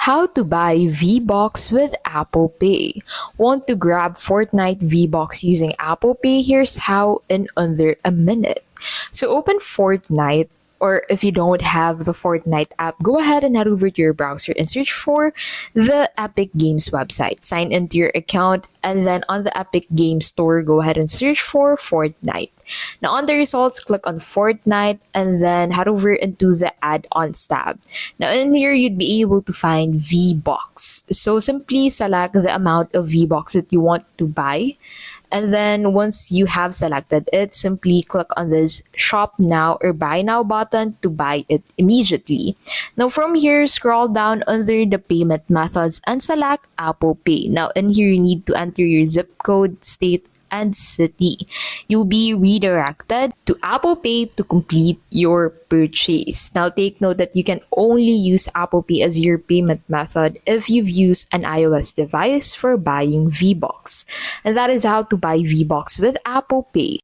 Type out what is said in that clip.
How to buy Vbucks with Apple Pay. Want to grab Fortnite Vbucks using Apple Pay? Here's how in under a minute. So open Fortnite, or if you don't have the Fortnite app, go ahead and head over to your browser and search for the Epic Games website. Sign into your account, and then on the Epic Games Store, go ahead and search for Fortnite. Now on the results, click on Fortnite and then head over into the add-ons tab. Now in here, you'd be able to find Vbucks. So simply select the amount of Vbucks that you want to buy. And then once you have selected it, simply click on this shop now or buy now button to buy it immediately. Now from here, scroll down under the payment methods and select Apple Pay. Now in here, you need to enter your zip code, state, and city. You'll be redirected to Apple Pay to complete your purchase. Now take note that you can only use Apple Pay as your payment method if you've used an iOS device for buying Vbucks. And that is how to buy Vbucks with Apple Pay.